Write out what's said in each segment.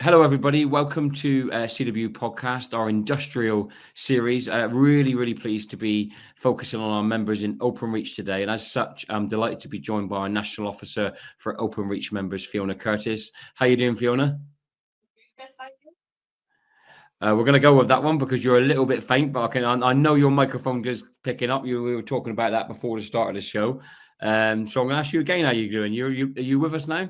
Hello, everybody. Welcome to CWU podcast, our industrial series. Really pleased to be focusing on our members in Openreach today. And as such, I'm delighted to be joined by our National Officer for Openreach members, Fiona Curtis. How are you doing, Fiona? Yes, thank you. We're going to go with that one because you're a little bit faint, but I know your microphone is picking up. We were talking about that before the start of the show. So I'm going to ask you again how you're doing. Are you with us now?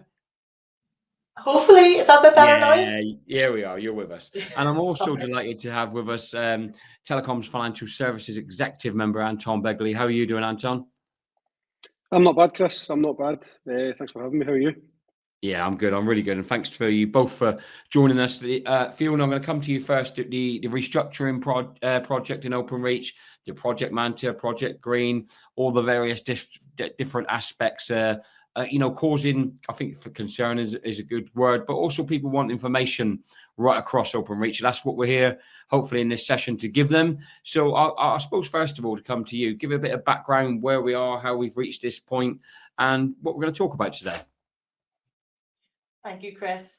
Hopefully, is that a bit better now? Yeah, here we are. You're with us. And I'm also delighted to have with us Telecoms Financial Services Executive Member Anton Begley. How are you doing, Anton? I'm not bad, Chris. I'm not bad. Thanks for having me. How are you? Yeah, I'm good. I'm really good. And thanks for you both for joining us. Fiona, I'm going to come to you first at the restructuring project in Openreach, the Project Manta, Project Green, all the various different aspects causing, I think, for concern is a good word, but also people want information right across Openreach. That's what we're here, hopefully, in this session to give them. So I suppose, first of all, to come to you, give a bit of background where we are, how we've reached this point, and what we're going to talk about today. Thank you, Chris.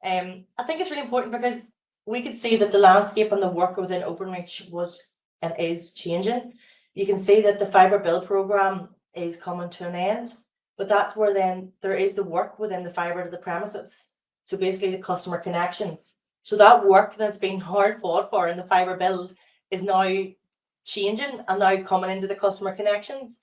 I think it's really important because we could see that the landscape and the work within Openreach was and is changing. You can see that the fibre build programme is coming to an end. But that's where then there is the work within the fibre to the premises. So basically the customer connections. So that work that's been hard fought for in the fibre build is now changing and now coming into the customer connections.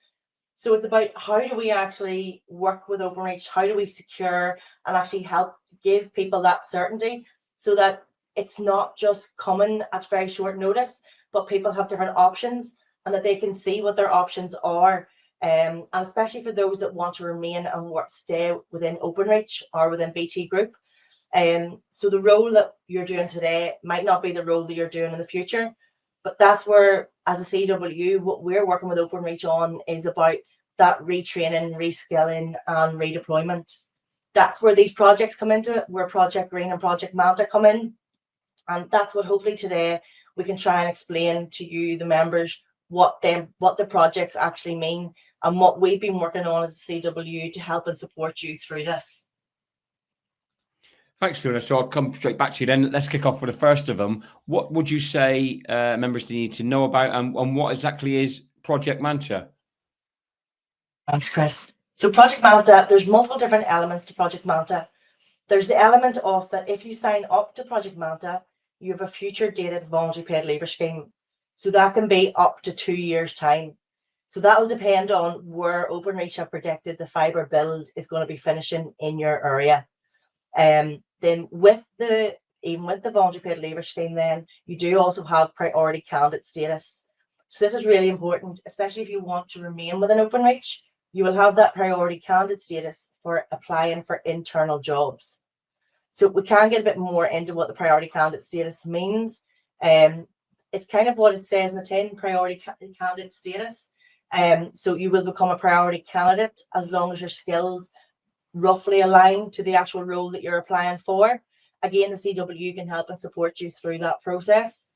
So it's about how do we actually work with Openreach? How do we secure and actually help give people that certainty so that it's not just coming at very short notice, but people have different options and that they can see what their options are. And especially for those that want to remain and stay within Openreach or within BT Group. So the role that you're doing today might not be the role that you're doing in the future, but that's where, as a CWU, what we're working with Openreach on is about that retraining, reskilling and redeployment. That's where these projects come into it, where Project Green and Project Manta come in. And that's what hopefully today we can try and explain to you, the members, what the projects actually mean and what we've been working on as a CWU to help and support you through this. Thanks, Fiona. So I'll come straight back to you then. Let's kick off with the first of them. What would you say members need to know about and what exactly is Project Manta? Thanks, Chris. So Project Manta, there's multiple different elements to Project Manta. There's the element of that if you sign up to Project Manta, you have a future dated voluntary paid leaver scheme. So that can be up to 2 years' time. So that'll depend on where Openreach have predicted the fibre build is going to be finishing in your area. Then even with the voluntary paid leaver scheme, then you do also have priority candidate status. So this is really important, especially if you want to remain within Openreach. You will have that priority candidate status for applying for internal jobs. So we can get a bit more into what the priority candidate status means. It's kind of what it says in the tin, priority candidate status. So you will become a priority candidate as long as your skills roughly align to the actual role that you're applying for. Again, the CWU can help and support you through that process.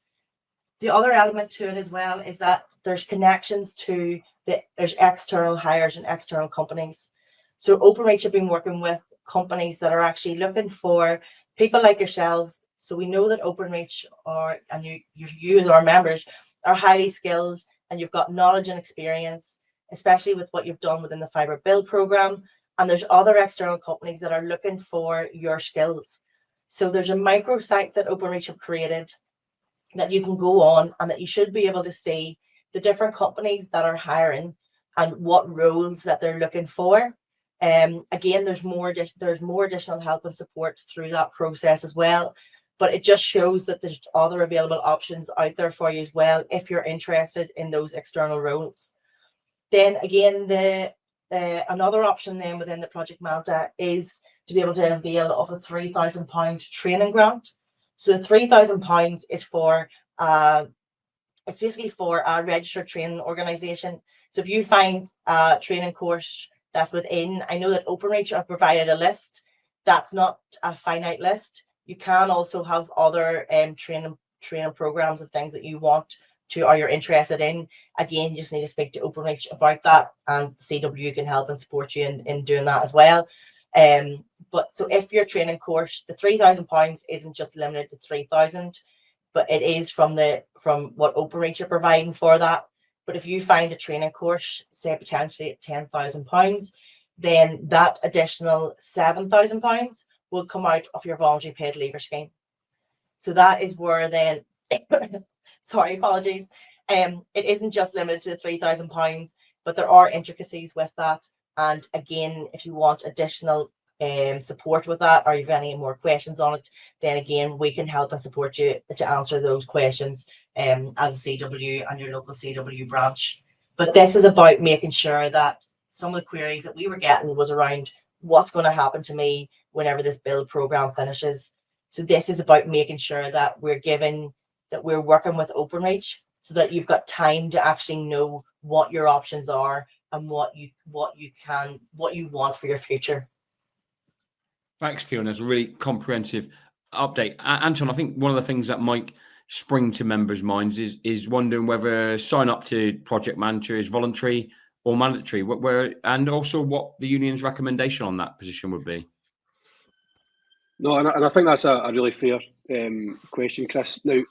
The other element to it as well is that there's connections to there's external hires and external companies. So Openreach have been working with companies that are actually looking for people like yourselves. So we know that Openreach and you as our members are highly skilled and you've got knowledge and experience, especially with what you've done within the fibre build programme. And there's other external companies that are looking for your skills. So there's a microsite that Openreach have created that you can go on and that you should be able to see the different companies that are hiring and what roles that they're looking for. Again, there's more additional help and support through that process as well. But it just shows that there's other available options out there for you as well if you're interested in those external roles. Then again, another option then within the Project Manta is to be able to avail of a £3,000 training grant. So the £3,000 is for it's basically for a registered training organisation. So if you find a training course that's within, I know that Openreach have provided a list. That's not a finite list. You can also have other training programs and things that you want to or you're interested in. Again, you just need to speak to Openreach about that, and CWU can help and support you in doing that as well. But so if your training course, the £3,000 isn't just limited to 3,000, but it is from what Openreach are providing for that. But if you find a training course, say potentially at £10,000, then that additional £7,000 will come out of your voluntary paid leaver scheme. So that is where then, sorry, apologies. It isn't just limited to £3,000, but there are intricacies with that. And again, if you want additional support with that, or you have any more questions on it, then again, we can help and support you to answer those questions as a CWU and your local CWU branch. But this is about making sure that some of the queries that we were getting was around what's going to happen to me whenever this build program finishes. So this is about making sure that we're working with Openreach so that you've got time to actually know what your options are and what you want for your future. Thanks, Fiona. It's a really comprehensive update. Anton, I think one of the things that might spring to members' minds is wondering whether sign up to Project Manta is voluntary or mandatory, and also what the union's recommendation on that position would be. No, and I think that's a really fair question, Chris. Now,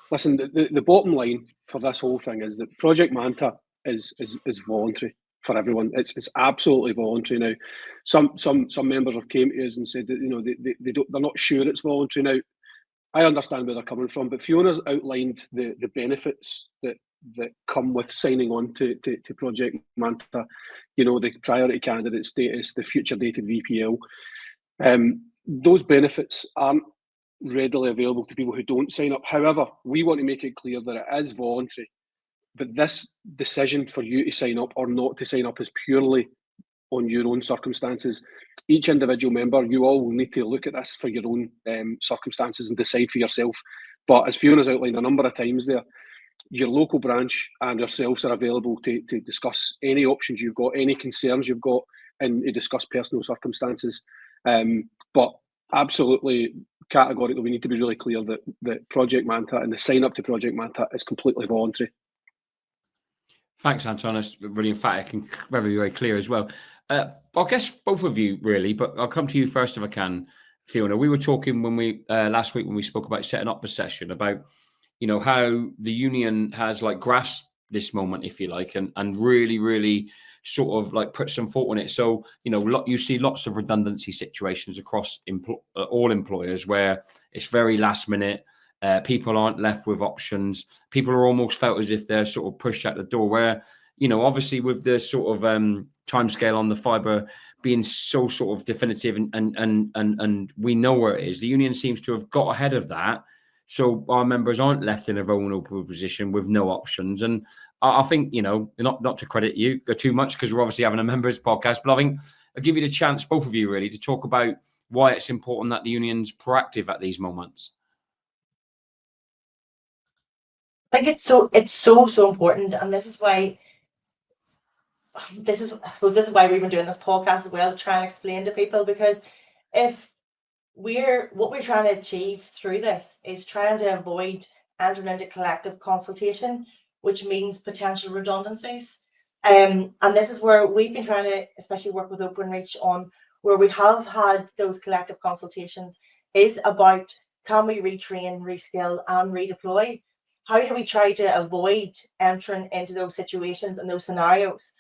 listen, the bottom line for this whole thing is that Project Manta is voluntary for everyone. It's absolutely voluntary now. Some members have came to us and said that they're not sure it's voluntary now. I understand where they're coming from, but Fiona's outlined the benefits that come with signing on to Project Manta. The priority candidate status, the future dated VPL. Those benefits aren't readily available to people who don't sign up. However, we want to make it clear that it is voluntary, but this decision for you to sign up or not to sign up is purely on your own circumstances. Each individual member, you all will need to look at this for your own circumstances and decide for yourself. But as Fiona's outlined a number of times there, your local branch and yourselves are available to discuss any options you've got, any concerns you've got, and to discuss personal circumstances. But absolutely, categorically, we need to be really clear that Project Manta and the sign up to Project Manta is completely voluntary. Thanks, Anton. That's really emphatic and very, very clear as well. I guess both of you really, but I'll come to you first if I can, Fiona. We were talking when we last week when we spoke about setting up a session about how the union has grasped this moment, if you like, and really, really sort of put some thought on it. So you see lots of redundancy situations across all employers where it's very last minute. People aren't left with options. People are almost felt as if they're sort of pushed out the door. Where obviously with the sort of timescale on the fibre being so sort of definitive and we know where it is, the union seems to have got ahead of that. So our members aren't left in a vulnerable position with no options. And I think, not to credit you too much because we're obviously having a members podcast, but I think I'll give you the chance, both of you really, to talk about why it's important that the union's proactive at these moments. I think it's so important, and this is why we're even doing this podcast as well, to try and explain to people, because what we're trying to achieve through this is trying to avoid entering into collective consultation, which means potential redundancies. And this is where we've been trying to especially work with Openreach on, where we have had those collective consultations, is about can we retrain, reskill and redeploy? How do we try to avoid entering into those situations and those scenarios?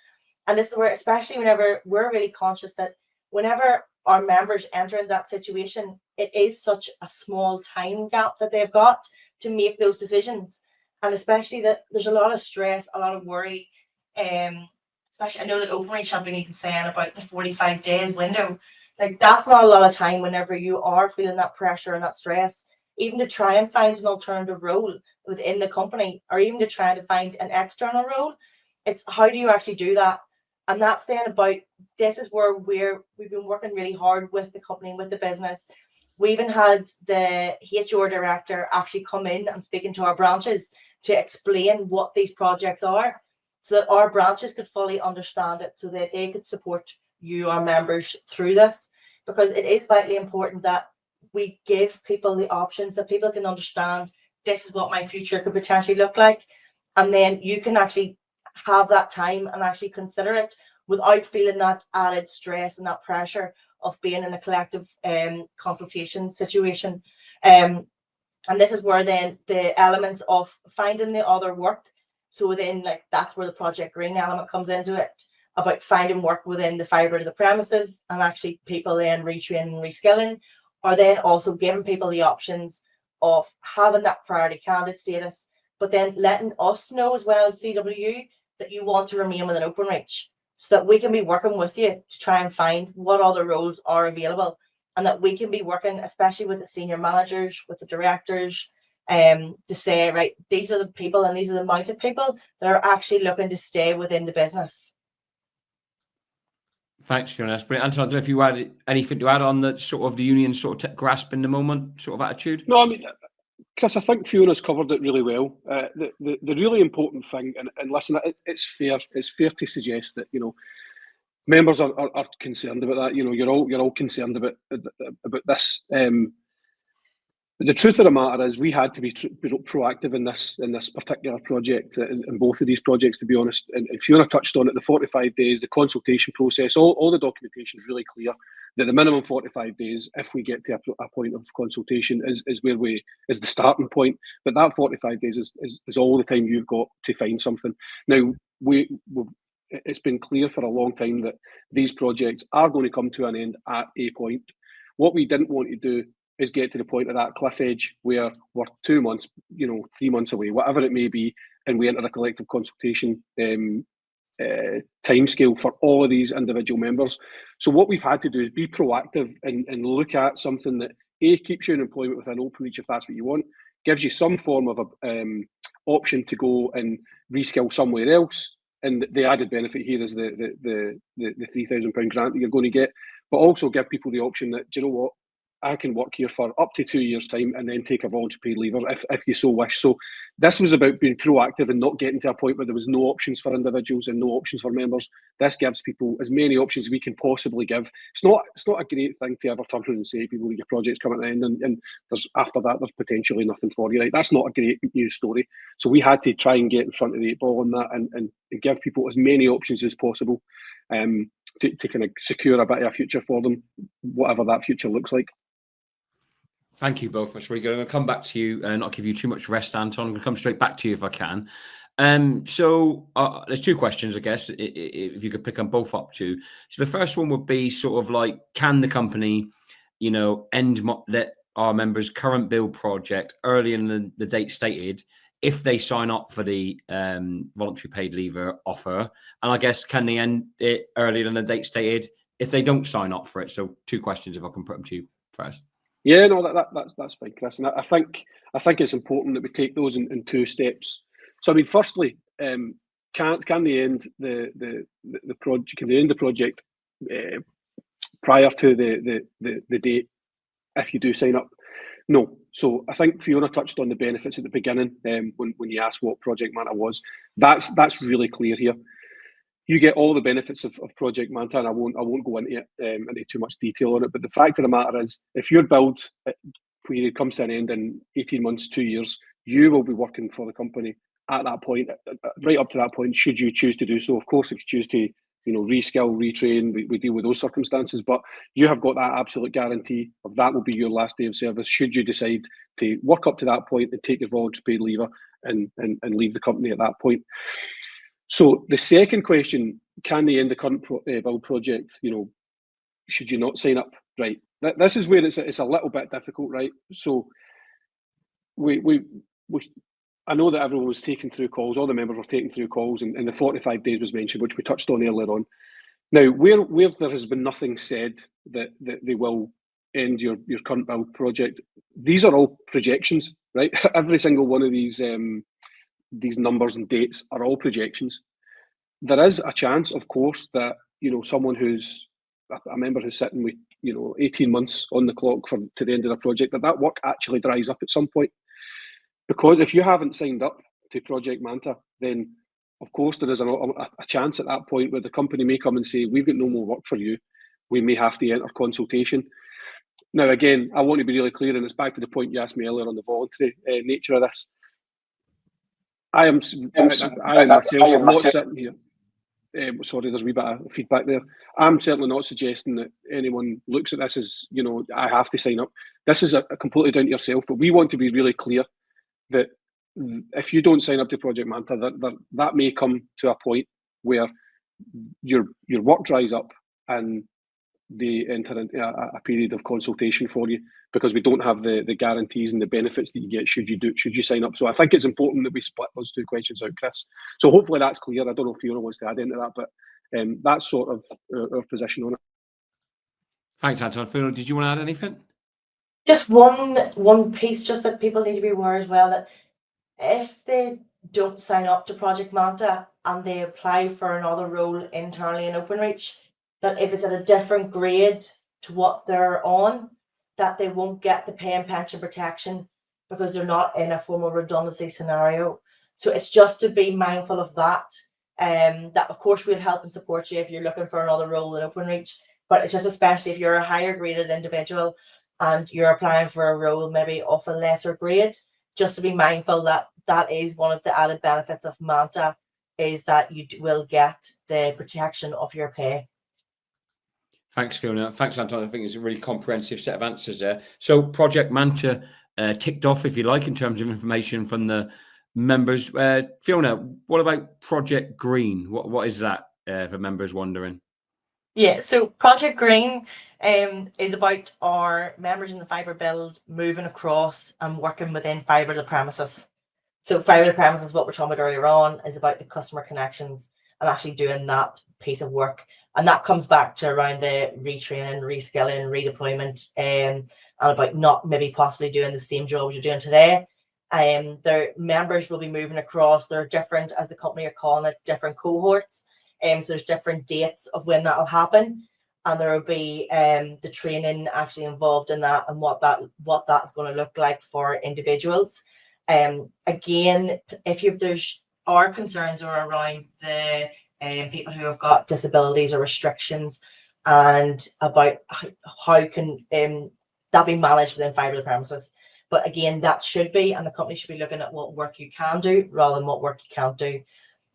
And this is where, especially whenever we're really conscious that whenever our members enter in that situation, it is such a small time gap that they've got to make those decisions. And especially that there's a lot of stress, a lot of worry. Especially, I know that Openreach have been even saying about the 45 days window. That's not a lot of time whenever you are feeling that pressure and that stress, even to try and find an alternative role within the company, or even to try to find an external role. It's how do you actually do that? And that's then about, this is where we've been working really hard with the company and with the business. We even had the HR director actually come in and speak into our branches to explain what these projects are, so that our branches could fully understand it, so that they could support you, our members, through this. Because it is vitally important that we give people the options, that people can understand this is what my future could potentially look like. And then you can actually have that time and actually consider it without feeling that added stress and that pressure of being in a collective consultation situation. And this is where then the elements of finding the other work. So then like that's where the Project Green element comes into it, about finding work within the fibre of the premises, and actually people then retraining and reskilling, or then also giving people the options of having that priority candidate status, but then letting us know as well as CWU that you want to remain within Openreach, so that we can be working with you to try and find what other roles are available, and that we can be working, especially with the senior managers, with the directors, to say, right, these are the people and these are the amount of people that are actually looking to stay within the business. Thanks, Fiona. That's brilliant. Anton, I don't know if you had anything to add on the sort of the union sort of grasping the moment sort of attitude. No, I mean, Chris, I think Fiona's covered it really well. The really important thing, and listen, it's fair to suggest that, you know, members are concerned about that. You know, you're all concerned about this. The truth of the matter is, we had to be proactive in this particular project, in both of these projects, to be honest. And Fiona touched on it: the 45 days, the consultation process, all the documentation is really clear that the minimum 45 days, if we get to a point of consultation, is the starting point. But that 45 days is all the time you've got to find something. Now it's been clear for a long time that these projects are going to come to an end at a point. What we didn't want to do is get to the point of that cliff edge where we're 2 months, 3 months away, whatever it may be, and we enter a collective consultation timescale for all of these individual members. So what we've had to do is be proactive and look at something that keeps you in employment within Openreach if that's what you want, gives you some form of a option to go and reskill somewhere else. And the added benefit here is the £3,000 grant that you're going to get, but also give people the option that, do you know what, I can work here for up to 2 years' time and then take a voluntary paid leave if you so wish. So this was about being proactive and not getting to a point where there was no options for individuals and no options for members. This gives people as many options as we can possibly give. It's not a great thing to ever turn around and say to people that your project's coming to an end and there's after that there's potentially nothing for you. Right? That's not a great news story. So we had to try and get in front of the 8 ball on that and give people as many options as possible to kind of secure a bit of a future for them, whatever that future looks like. Thank you both. That's really good. I'm going to come back to you and not give you too much rest, Anton. I'm going to come straight back to you if I can. So there's 2 questions, I guess, if you could pick them both up too. So the first one would be sort of like, can the company, end our members' current build project earlier than the date stated if they sign up for the voluntary paid leaver offer? And I guess, can they end it earlier than the date stated if they don't sign up for it? So 2 questions, if I can put them to you first. Yeah, no, that's fine, Chris. And I think it's important that we take those in 2 steps. So I mean, firstly, can they end the project? Can they end the project prior to the date if you do sign up? No. So I think Fiona touched on the benefits at the beginning when you asked what Project Manta was. That's really clear here. You get all the benefits of Project Manta, and I won't go into too much detail on it. But the fact of the matter is, if your build period comes to an end in 18 months, 2 years, you will be working for the company at that point, right up to that point, should you choose to do so. Of course, if you choose to, reskill, retrain, we deal with those circumstances. But you have got that absolute guarantee of that will be your last day of service. Should you decide to work up to that point and take your voluntary paid leaver and leave the company at that point. So the second question, can they end the current build project, should you not sign up? Right. This is where it's a little bit difficult, right? So I know that everyone was taken through calls, all the members were taken through calls, and the 45 days was mentioned, which we touched on earlier on. Now, where there has been nothing said that they will end your current build project, these are all projections, right? Every single one of these numbers and dates are all projections. There is a chance, of course, that someone who's a member who's sitting with 18 months on the clock to the end of the project, that work actually dries up at some point. Because if you haven't signed up to Project Manta, then of course there is a chance at that point where the company may come and say, we've got no more work for you. We may have to enter consultation. Now, again, I want to be really clear, and it's back to the point you asked me earlier on the voluntary nature of this. I am myself not sitting here. sorry, there's a wee bit of feedback there. I'm certainly not suggesting that anyone looks at this as, you know, I have to sign up. This is a completely down to yourself, but we want to be really clear that if you don't sign up to Project Manta, that may come to a point where your work dries up and they enter into a period of consultation for you, because we don't have the guarantees and the benefits that you get should you sign up. So I think it's important that we split those two questions out, Chris. So hopefully that's clear. I don't know if Fiona wants to add into that, but that's sort of our position on it. Thanks, Anton. Fiona, did you want to add anything? Just one piece, just that people need to be aware as well, that if they don't sign up to Project Manta and they apply for another role internally in Openreach, that if it's at a different grade to what they're on, that they won't get the pay and pension protection because they're not in a formal redundancy scenario. So it's just to be mindful of that. That of course we'll help and support you if you're looking for another role in Openreach, but it's just especially if you're a higher graded individual and you're applying for a role maybe of a lesser grade, just to be mindful that that is one of the added benefits of Manta, is that you will get the protection of your pay. Thanks, Fiona. Thanks, Anton. I think it's a really comprehensive set of answers there. So Project Manta ticked off, if you like, in terms of information from the members. Fiona, what about Project Green? What is that for members wondering? Yeah, so Project Green is about our members in the fibre build moving across and working within fibre to the premises. So fibre to the premises, what we're talking about earlier on, is about the customer connections and actually doing that piece of work. And that comes back to around the retraining, reskilling, redeployment, and about not maybe possibly doing the same job you're doing today. Their members will be moving across. They're different, as the company are calling it, different cohorts. So there's different dates of when that will happen, and there will be the training actually involved in that and what that's going to look like for individuals. Again, if there's concerns or around the people who have got disabilities or restrictions, and about how can that be managed within fibre to the premises. But again, that should be, and the company should be looking at what work you can do rather than what work you can't do.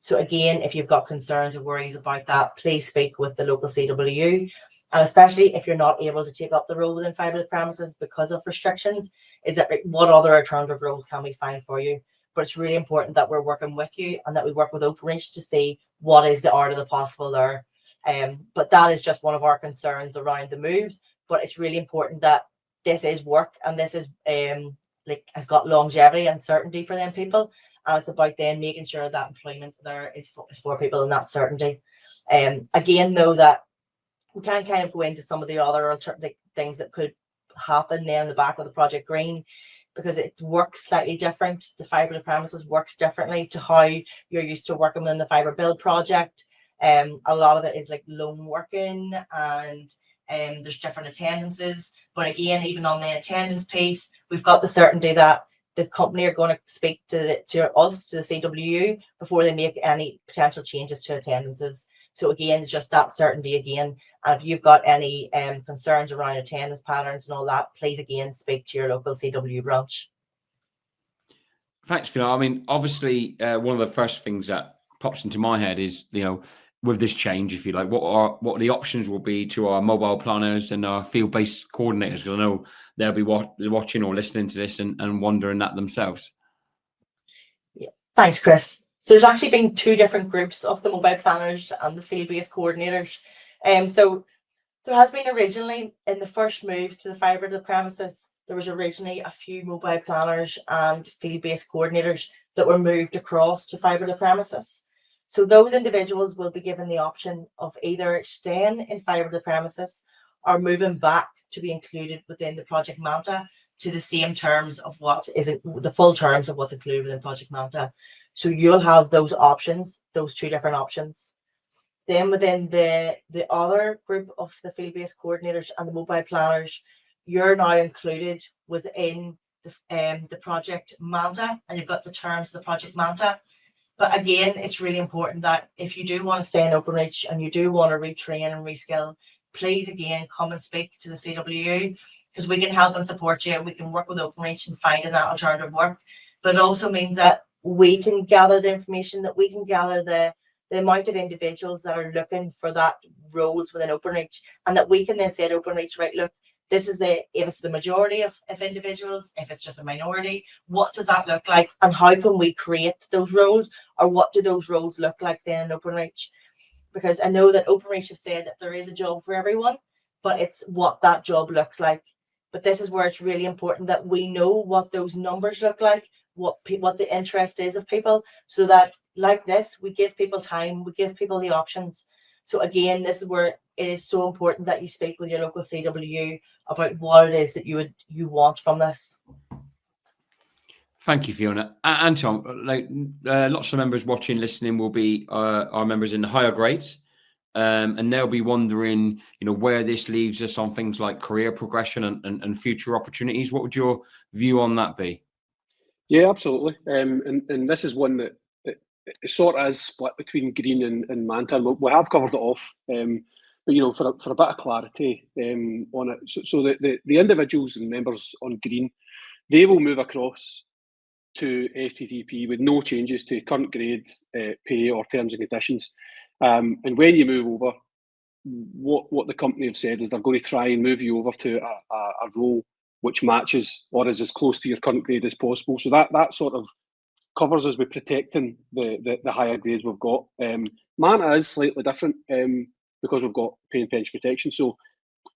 So again, if you've got concerns or worries about that, please speak with the local CWU. And especially if you're not able to take up the role within fibre to the premises because of restrictions, is that what other alternative roles can we find for you? But it's really important that we're working with you and that we work with Openreach to see what is the art of the possible there. But that is just one of our concerns around the moves. But it's really important that this is work and this is has got longevity and certainty for them people. And it's about them making sure that employment there is for people and that certainty. Again, though, that we can kind of go into some of the other alternative things that could happen there in the back of the Project Green, because it works slightly different. The fibre to premises works differently to how you're used to working within the fibre build project. A lot of it is like lone working, and there's different attendances. But again, even on the attendance piece, we've got the certainty that the company are going to speak to us, to the CWU, before they make any potential changes to attendances. So again, it's just that certainty again. And if you've got any concerns around attendance patterns and all that, please again speak to your local CWU branch. Thanks, Fiona. I mean, obviously, one of the first things that pops into my head is, you know, with this change, if you like, what the options will be to our mobile planners and our field-based coordinators, because I know they'll be watching or listening to this and wondering that themselves. Yeah. Thanks, Chris. So there's actually been two different groups of the mobile planners and the field-based coordinators. So there has been originally, in the first moves to the fibre to the premises, there was originally a few mobile planners and field-based coordinators that were moved across to fibre to the premises. So those individuals will be given the option of either staying in fibre to the premises or moving back to be included within the Project Manta to the same terms of what is the full terms of what's included within Project Manta. So you'll have those options, those two different options. Then within the other group of the field-based coordinators and the mobile planners, you're now included within the Project Manta, and you've got the terms of the Project Manta. But again, it's really important that if you do want to stay in Openreach and you do want to retrain and reskill, please again come and speak to the CWU, because we can help and support you. We can work with Openreach and finding that alternative work. But it also means that we can gather the information, that we can gather the amount of individuals that are looking for that roles within Openreach, and that we can then say at Openreach, right, look, this is if it's the majority of individuals, if it's just a minority, what does that look like? And how can we create those roles, or what do those roles look like then in Openreach? Because I know that Openreach have said that there is a job for everyone, but it's what that job looks like. But this is where it's really important that we know what those numbers look like, what the interest is of people, so that like this, we give people time, we give people the options. So again, this is where it is so important that you speak with your local CWU about what it is that you want from this. Thank you, Fiona. Anton, lots of members watching, listening will be our members in the higher grades. And they'll be wondering, where this leaves us on things like career progression and future opportunities. What would your view on that be? Yeah, absolutely. And this is one that it sort of is split between Green and Manta. We have covered it off, but for a bit of clarity on it. So the individuals and members on Green, they will move across to STTP with no changes to current grade, pay or terms and conditions. And when you move over, what the company have said is they're going to try and move you over to a role which matches or is as close to your current grade as possible. So that sort of covers us with protecting the higher grades we've got. Manta is slightly different because we've got pay and pension protection. So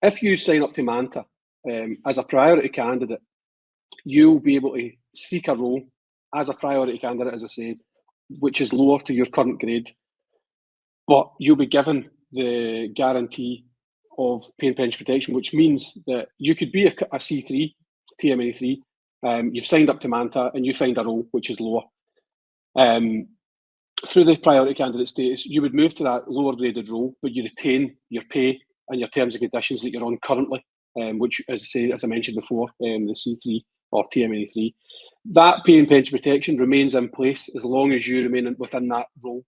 if you sign up to Manta as a priority candidate, you'll be able to seek a role as a priority candidate, as I said, which is lower to your current grade, but you'll be given the guarantee of pay and pension protection, which means that you could be a C3, TMNE3, you've signed up to Manta and you find a role which is lower. Through the priority candidate status, you would move to that lower graded role, but you retain your pay and your terms and conditions that you're on currently, which, as I mentioned before, the C3 or TMNE3. That pay and pension protection remains in place as long as you remain within that role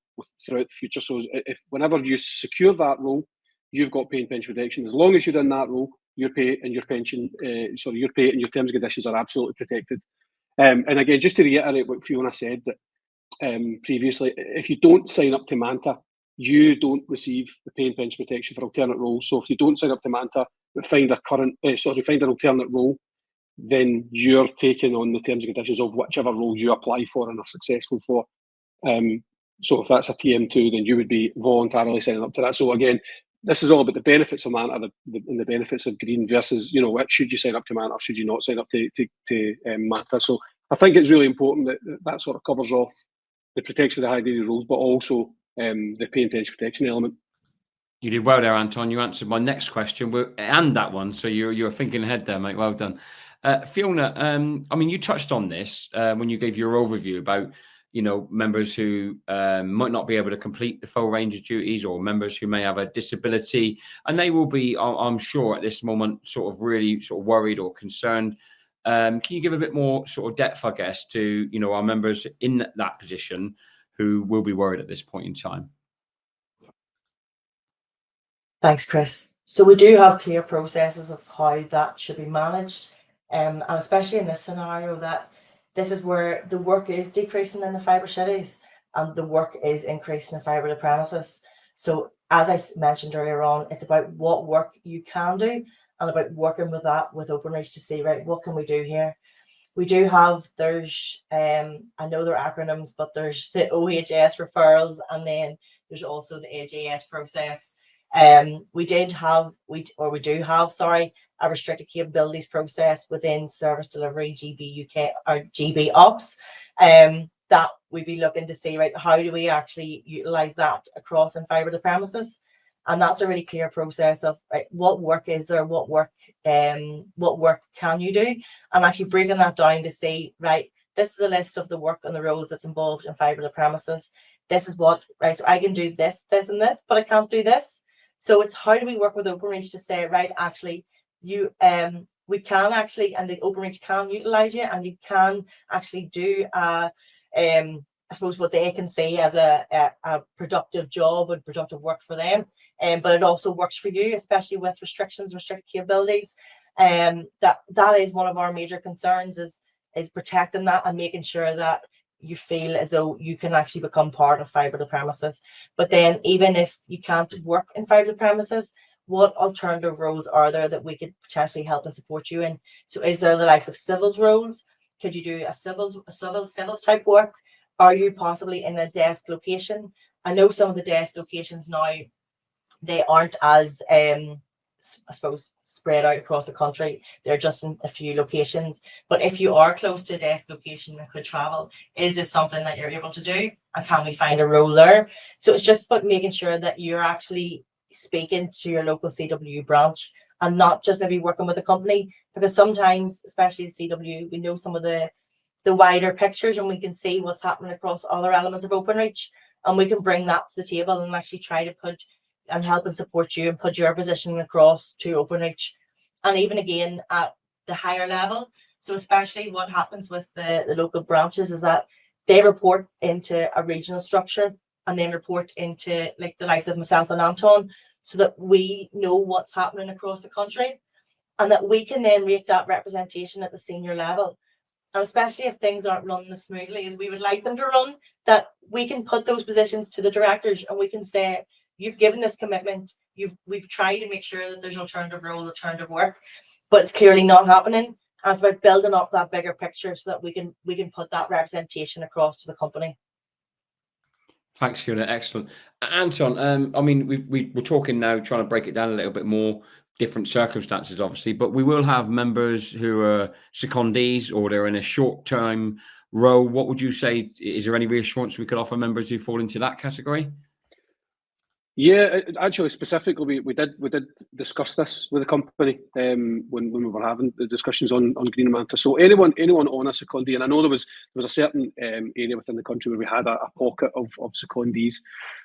throughout the future. So whenever you secure that role, you've got pay and pension protection. As long as you're in that role, your pay and your pension, your pay and your terms and conditions are absolutely protected. And again, just to reiterate what Fiona said that previously, if you don't sign up to Manta, you don't receive the pay and pension protection for alternate roles. So if you don't sign up to Manta but find an alternate role, then you're taking on the terms and conditions of whichever role you apply for and are successful for. So if that's a TM2, then you would be voluntarily signing up to that. So again, this is all about the benefits of Manta and the benefits of Green versus, should you sign up to Manta or should you not sign up to Manta. So I think it's really important that sort of covers off the protection of the high graded roles, but also the pay and pension protection element. You did well there, Anton. You answered my next question and that one. So you're thinking ahead there, mate. Well done. Fiona, you touched on this when you gave your overview about, members who might not be able to complete the full range of duties, or members who may have a disability, and they will be, I'm sure, at this moment, sort of really sort of worried or concerned. Can you give a bit more sort of depth, I guess, to, our members in that position who will be worried at this point in time? Thanks, Chris. So we do have clear processes of how that should be managed. And especially in this scenario, that this is where the work is decreasing in the fibre cities and the work is increasing in fibre to premises. So as I mentioned earlier on, it's about what work you can do and about working with Openreach to see, right, what can we do here? We do have, I know they're acronyms, but there's the OHS referrals, and then there's also the AJS process. We do have, a restricted capabilities process within service delivery, GB UK or GB Ops, that we'd be looking to see, right, how do we actually utilize that across in fibre to premises? And that's a really clear process of, right, what work is there, what work can you do, and actually breaking that down to see, right, this is the list of the work and the roles that's involved in fibre to premises. This is what, right, so I can do this, this, and this, but I can't do this. So it's how do we work with Openreach to say, right, actually, we can actually, and the Openreach can utilize you, and you can actually do, I suppose, what they can see as a productive job and productive work for them. But it also works for you, especially with restricted capabilities. That is one of our major concerns is protecting that and making sure that you feel as though you can actually become part of fibre to premises. But then even if you can't work in fibre to premises, what alternative roles are there that we could potentially help and support you in? So is there the likes of civils roles? Could you do a civils type work? Are you possibly in a desk location? I know some of the desk locations now, they aren't as I suppose spread out across the country. They're just in a few locations. But if you are close to a desk location and could travel, is this something that you're able to do? And can we find a role there? So it's just about making sure that you're actually speaking to your local CWU branch and not just maybe working with a company, because sometimes, especially CWU, we know some of the wider pictures and we can see what's happening across other elements of Openreach, and we can bring that to the table and actually try to put and help and support you and put your position across to Openreach. And even again at the higher level, so especially what happens with the local branches is that they report into a regional structure and then report into like the likes of myself and Anton, so that we know what's happening across the country and that we can then make that representation at the senior level. And especially if things aren't running as smoothly as we would like them to run, that we can put those positions to the directors and we can say, you've given this commitment, we've tried to make sure that there's alternative roles, alternative work, but it's clearly not happening. And it's about building up that bigger picture so that we can put that representation across to the company. Thanks, Fiona. Excellent. Anton, I mean, we're talking now, trying to break it down a little bit more, different circumstances, obviously, but we will have members who are secondees or they're in a short-term role. What would you say? Is there any reassurance we could offer members who fall into that category? Yeah, actually, specifically, we did discuss this with the company when we were having the discussions on Green and Manta. So anyone on a secondee, and I know there was a certain area within the country where we had a pocket of secondees.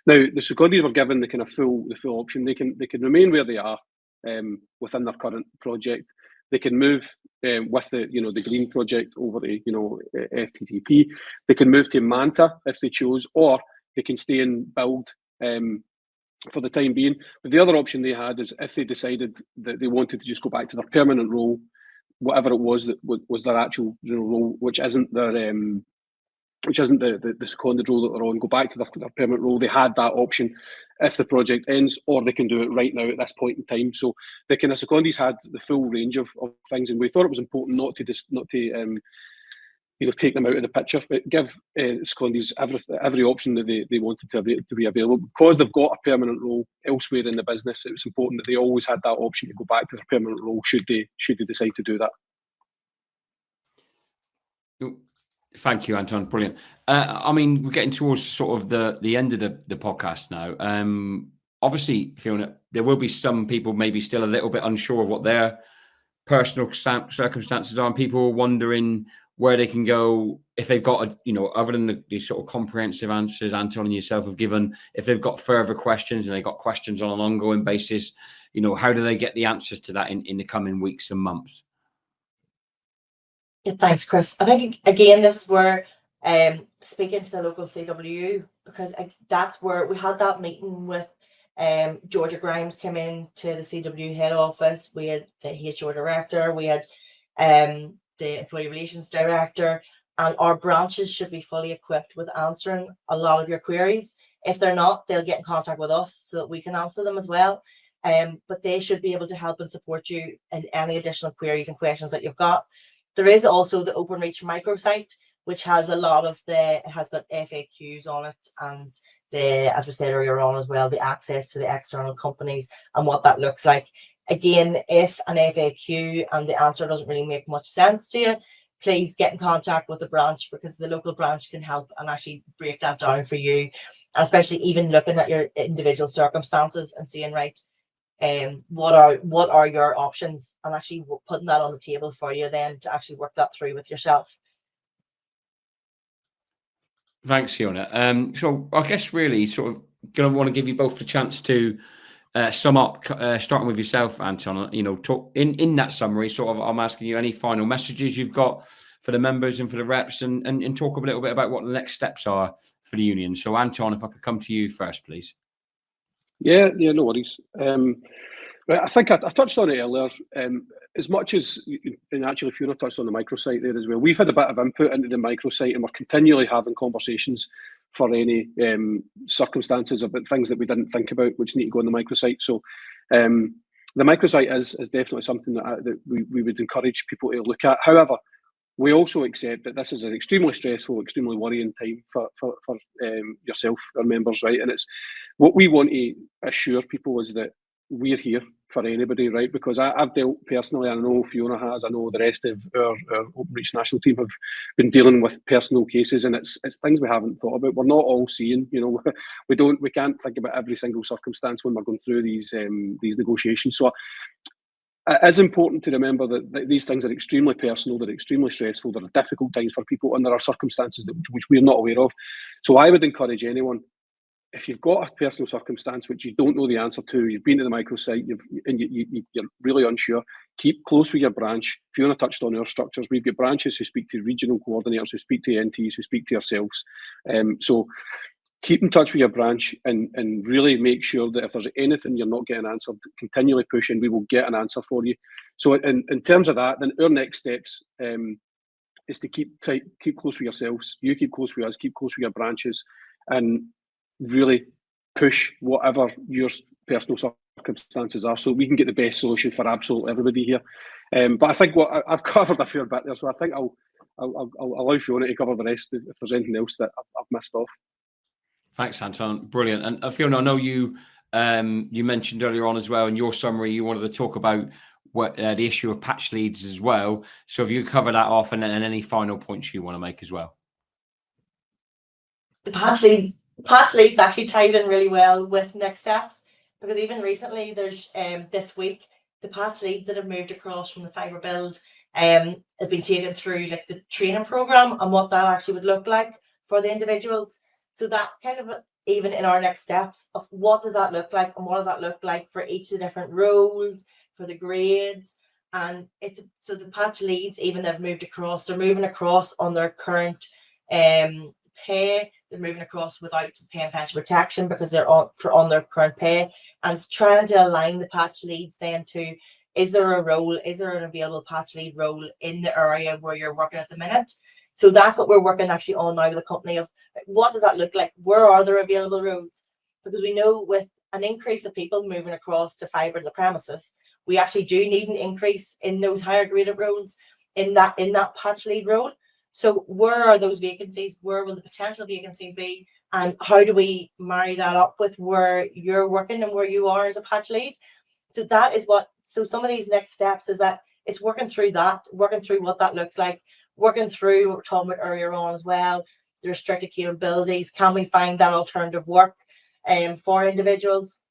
Now the secondees were given the kind of full option. They can remain where they are within their current project. They can move with the Green project over to FTTP. They can move to Manta if they choose, or they can stay and build for the time being. But the other option they had is if they decided that they wanted to just go back to their permanent role, whatever it was that was their actual role, which isn't their the seconded role that they're on, go back to their permanent role. They had that option if the project ends, or they can do it right now at this point in time. So the kind of secondees had the full range of things, and we thought it was important not to take them out of the picture, but give secondees every option that they wanted to be available. Because they've got a permanent role elsewhere in the business, it was important that they always had that option to go back to their permanent role should they decide to do that. Thank you, Anton. Brilliant. I mean, we're getting towards sort of the end of the podcast now. Obviously, Fiona, there will be some people maybe still a little bit unsure of what their personal circumstances are, and people wondering where they can go if they've got other than the sort of comprehensive answers Anton and yourself have given, if they've got further questions and they've got questions on an ongoing basis, how do they get the answers to that in the coming weeks and months? Yeah, thanks, Chris. I think, again, this is where speaking to the local CWU, because that's where we had that meeting with Georgia Grimes came in to the CWU head office. We had the HR director, we had the employee relations director, and our branches should be fully equipped with answering a lot of your queries. If they're not, they'll get in contact with us so that we can answer them as well. But they should be able to help and support you in any additional queries and questions that you've got. There is also the Openreach microsite, which has a lot of it has got FAQs on it, and as we said earlier on as well, the access to the external companies and what that looks like. Again, if an FAQ and the answer doesn't really make much sense to you, please get in contact with the branch, because the local branch can help and actually break that down for you. And especially even looking at your individual circumstances and seeing, right, what are your options, and actually putting that on the table for you then to actually work that through with yourself. Thanks, Fiona. So I guess really sort of going to want to give you both the chance to sum up, starting with yourself, Anton. Talk in that summary. Sort of, I'm asking you any final messages you've got for the members and for the reps, and talk a little bit about what the next steps are for the union. So, Anton, if I could come to you first, please. Yeah, no worries. I think I touched on it earlier. as much as, and actually Fiona touched on the microsite there as well, we've had a bit of input into the microsite, and we're continually having conversations for any circumstances about things that we didn't think about which need to go on the microsite. So the microsite is definitely something that we would encourage people to look at. However, we also accept that this is an extremely stressful, extremely worrying time for yourself, our members, right? And it's what we want to assure people is that we're here for anybody, right? Because I've dealt personally, I know Fiona has, I know the rest of our Openreach national team have been dealing with personal cases, and it's things we haven't thought about. We're not all seeing, you know, we can't think about every single circumstance when we're going through these negotiations. So it is important to remember that these things are extremely personal, they're extremely stressful, they're difficult times for people, and there are circumstances which we're not aware of. So I would encourage anyone, if you've got a personal circumstance which you don't know the answer to, you've been to the microsite, you're really unsure, keep close with your branch. Fiona touched on our structures. We've got branches who speak to regional coordinators, who speak to NTs, who speak to yourselves. So keep in touch with your branch and really make sure that if there's anything you're not getting answered, continually push and we will get an answer for you. So in terms of that, then our next steps is to keep close with yourselves. You keep close with us, keep close with your branches, and really push whatever your personal circumstances are so we can get the best solution for absolutely everybody here. But I think what I've covered a fair bit there, so I think I'll allow Fiona to cover the rest if there's anything else that I've missed off. Thanks, Anton. Brilliant. And Fiona, I know you mentioned earlier on as well in your summary you wanted to talk about what the issue of patch leads as well. So if you cover that off and any final points you want to make as well. The patch leads actually ties in really well with next steps, because even recently there's this week the patch leads that have moved across from the fibre build have been taken through like the training program and what that actually would look like for the individuals. So that's kind of even in our next steps of what does that look like and what does that look like for each of the different roles, for the grades. And it's so the patch leads, even they've moved across, they're moving across on their current pay, they're moving across without pay and pension protection because they're on their current pay, and it's trying to align the patch leads then to, is there a role, is there an available patch lead role in the area where you're working at the minute? So that's what we're working actually on now with the company of what does that look like? Where are there available roles? Because we know with an increase of people moving across to fibre to the premises, we actually do need an increase in those higher graded roles in that patch lead role. So where are those vacancies? Where will the potential vacancies be? And how do we marry that up with where you're working and where you are as a patch lead? So that is what, so some of these next steps is that it's working through what that looks like, working through what we're talking about earlier on as well, the restricted capabilities. Can we find that alternative work for individuals?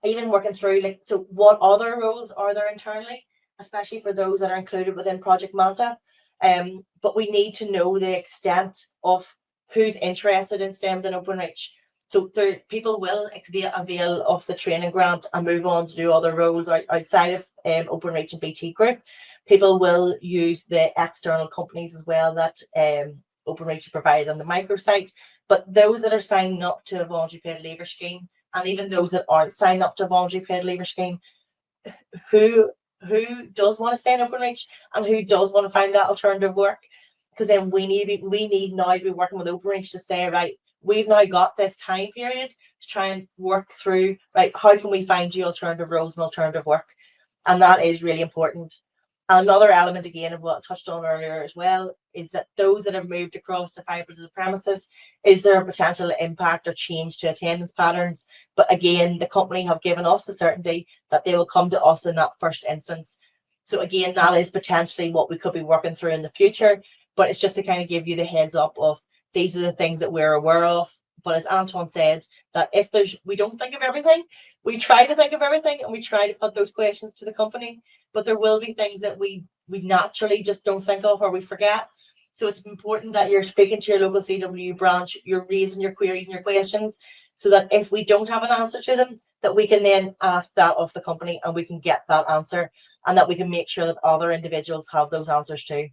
Even working through like, so what other roles are there internally, especially for those that are included within Project Manta? But we need to know the extent of who's interested in STEM and Openreach. So people will avail of the training grant and move on to do other roles outside of Openreach and BT Group. People will use the external companies as well that Openreach provided on the microsite. But those that are signing up to a voluntary paid leaver scheme, and even those that aren't signed up to a voluntary paid leaver scheme, who does want to stay in Openreach and who does want to find that alternative work? Because then we need now to be working with Openreach to say, right, we've now got this time period to try and work through, right, how can we find you alternative roles and alternative work? And that is really important. Another element, again, of what I touched on earlier as well, is that those that have moved across to fibre to the premises, is there a potential impact or change to attendance patterns? But again, the company have given us the certainty that they will come to us in that first instance. So again, that is potentially what we could be working through in the future, but it's just to kind of give you the heads up of these are the things that we're aware of. But as Anton said, that if we don't think of everything, we try to think of everything and we try to put those questions to the company, but there will be things that we naturally just don't think of or we forget. So it's important that you're speaking to your local CWU branch, you're raising your queries and your questions, so that if we don't have an answer to them, that we can then ask that of the company and we can get that answer, and that we can make sure that other individuals have those answers too.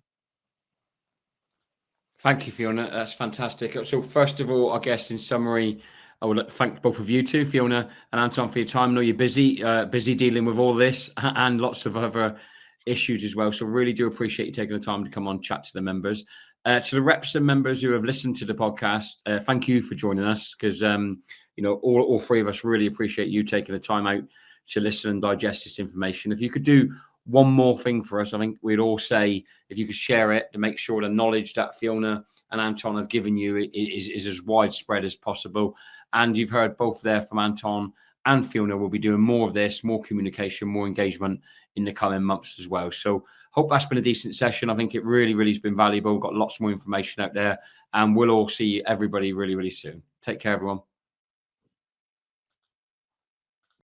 Thank you, Fiona. That's fantastic. So first of all, I guess in summary, I would thank both of you two, Fiona and Anton, for your time. I know you're busy dealing with all this and lots of other issues as well. So really do appreciate you taking the time to come on, chat to the members. To the reps and members who have listened to the podcast, thank you for joining us, because all three of us really appreciate you taking the time out to listen and digest this information. If you could do one more thing for us, I think we'd all say, if you could share it to make sure the knowledge that Fiona and Anton have given you is as widespread as possible. And you've heard both there from Anton and Fiona. We'll be doing more of this, more communication, more engagement in the coming months as well. So hope that's been a decent session. I think it really, really has been valuable. Got lots more information out there, and we'll all see everybody really, really soon. Take care, everyone.